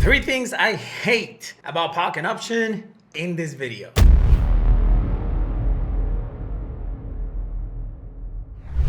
3 things I hate about pocket option in this video.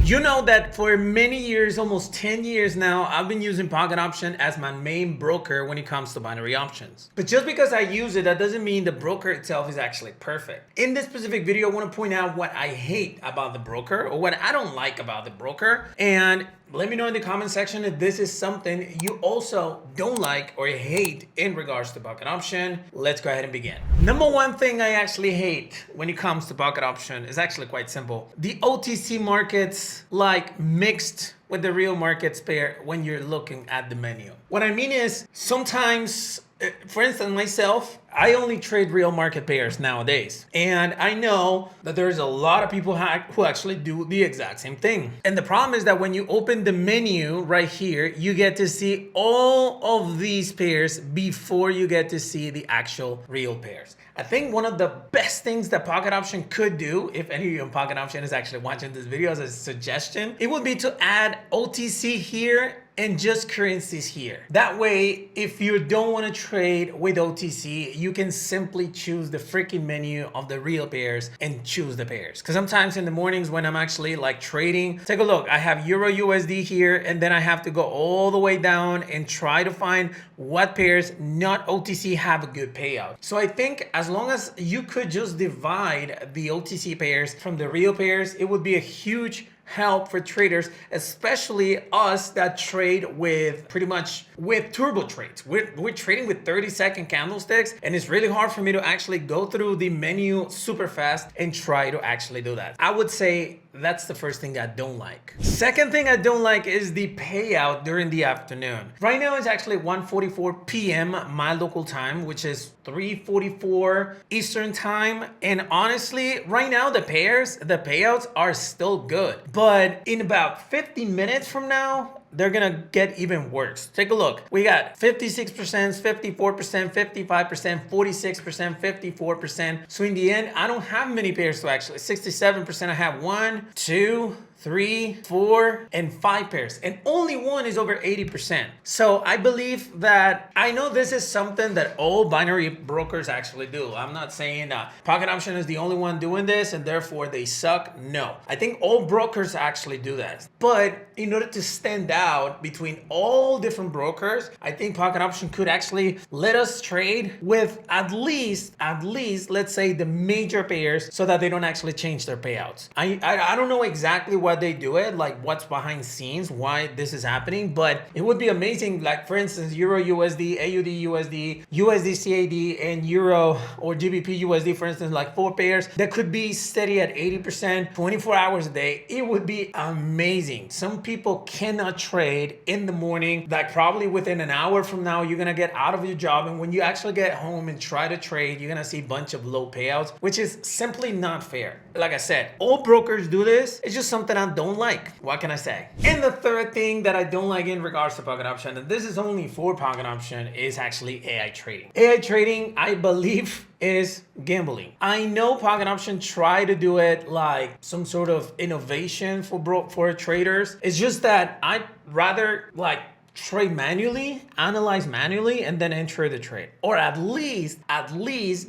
You know that for many years, almost 10 years now, I've been using pocket option as my main broker when it comes to binary options. But just because I use it, that doesn't mean the broker itself is actually perfect. In this specific video, I want to point out what I hate about the broker or what I don't like about the broker. And let me know in the comment section if this is something you also don't like or hate in regards to pocket option. Let's go ahead and begin. Number one thing I actually hate when it comes to pocket option is actually quite simple. The OTC markets like mixed with the real markets pair when you're looking at the menu. What I mean is sometimes, for instance, myself, I only trade real market pairs nowadays. And I know that there's a lot of people who actually do the exact same thing. And the problem is that when you open the menu right here, you get to see all of these pairs before you get to see the actual real pairs. I think one of the best things that pocket option could do, if any of you in pocket option is actually watching this video as a suggestion, it would be to add OTC here and just currencies here. That way, if you don't want to trade with OTC, you can simply choose the freaking menu of the real pairs and choose the pairs. Because sometimes in the mornings when I'm actually like trading, take a look, I have Euro USD here, and then I have to go all the way down and try to find what pairs, not OTC, have a good payout. So I think as long as you could just divide the OTC pairs from the real pairs, it would be a huge help for traders, especially us that trade with pretty much with turbo trades. We're trading with 30-second candlesticks, and it's really hard for me to actually go through the menu super fast and try to actually do that. I would say that's the first thing I don't like. Second thing I don't like is the payout during the afternoon. Right now it's actually 1:44 p.m. my local time, which is 3:44 Eastern time. And honestly, right now the payouts are still good. But in about 15 minutes from now, they're gonna get even worse. Take a look. We got 56%, 54%, 55%, 46%, 54%. So in the end, I don't have many pairs to actually. 67%, I have 1, 2, 3, 4, and 5 pairs, and only one is over 80%. So I believe that, I know this is something that all binary brokers actually do. I'm not saying pocket option is the only one doing this and therefore they suck. No, I think all brokers actually do that. But in order to stand out between all different brokers, I think pocket option could actually let us trade with at least let's say the major pairs, so that they don't actually change their payouts. I don't know exactly what they do it, like what's behind scenes, why this is happening, but it would be amazing. Like for instance, Euro USD, AUD USD, USD CAD, and Euro or GBP USD, for instance, like 4 pairs that could be steady at 80%, 24 hours a day. It would be amazing. Some people cannot trade in the morning, like probably within an hour from now, you're gonna get out of your job, and when you actually get home and try to trade, you're gonna see a bunch of low payouts, which is simply not fair. Like I said, all brokers do this. It's just something I don't like. What can I say? And the third thing that I don't like in regards to pocket option, and this is only for pocket option, is actually AI trading. AI trading, I believe, is gambling. I know pocket option try to do it like some sort of innovation for traders. It's just that I'd rather like trade manually, analyze manually, and then enter the trade. Or at least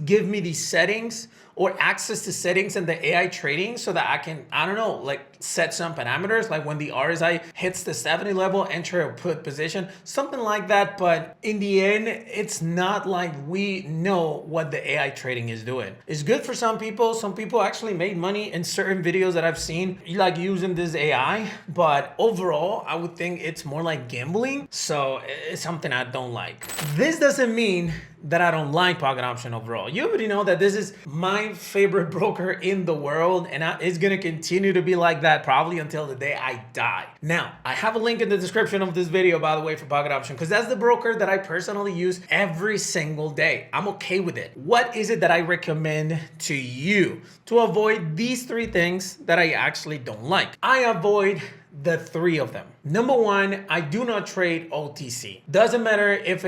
give me the settings or access to settings in the AI trading so that I can, I don't know, like set some parameters, like when the RSI hits the 70 level, enter a put position, something like that. But in the end, it's not like we know what the AI trading is doing. It's good for some people. Some people actually made money in certain videos that I've seen, like using this AI. But overall, I would think it's more like gambling. So it's something I don't like. This doesn't mean that I don't like pocket option overall. You already know that this is my favorite broker in the world, and it's gonna continue to be like that probably until the day I die. Now, I have a link in the description of this video, by the way, for pocket option, because that's the broker that I personally use every single day. I'm okay with it. What is it that I recommend to you to avoid these 3 things that I actually don't like? I avoid the 3 of them. Number 1, I do not trade OTC. Doesn't matter if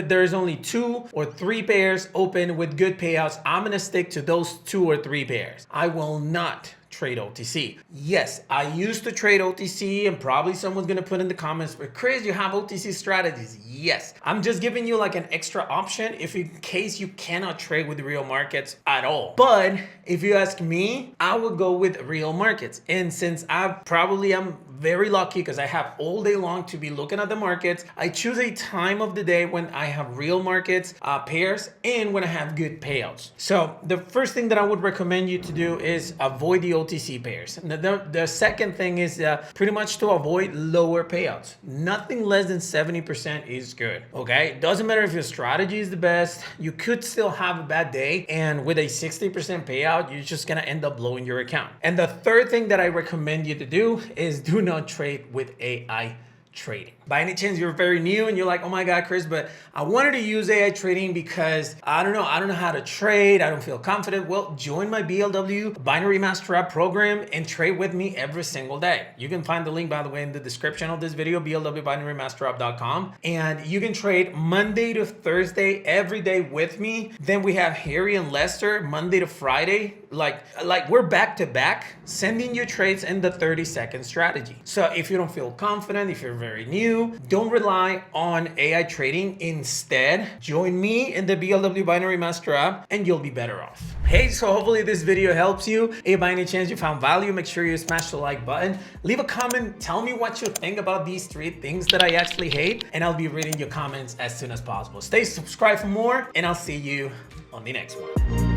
there's only 2 or 3 pairs open with good payouts. I'm gonna stick to those 2 or 3 pairs. I will not trade OTC. Yes, I used to trade OTC, and probably someone's gonna put in the comments, but Chris, you have OTC strategies. Yes, I'm just giving you like an extra option if in case you cannot trade with real markets at all. But if you ask me, I would go with real markets. And since I probably am very lucky because I have all day long to be looking at the markets, I choose a time of the day when I have real markets, pairs, and when I have good payouts. So the first thing that I would recommend you to do is avoid the OTC pairs. The second thing is pretty much to avoid lower payouts. Nothing less than 70% is good, okay? Doesn't matter if your strategy is the best, you could still have a bad day, and with a 60% payout, you're just gonna end up blowing your account. And the third thing that I recommend you to do is do not trade with AI trading. By any chance you're very new and you're like, oh my God, Chris, but I wanted to use AI trading because I don't know how to trade, I don't feel confident. Well, join my BLW Binary Master App program and trade with me every single day. You can find the link, by the way, in the description of this video, blwbinarymasterapp.com, and you can trade Monday to Thursday every day with me. Then we have Harry and Lester Monday to Friday. Like we're back to back sending you trades in the 30-second strategy. So if you don't feel confident, if you're very new, don't rely on AI trading. Instead, join me in the BLW Binary Master app and you'll be better off. Hey, so hopefully this video helps you. If by any chance you found value, make sure you smash the like button. Leave a comment, tell me what you think about these 3 things that I actually hate, and I'll be reading your comments as soon as possible. Stay subscribed for more, and I'll see you on the next one.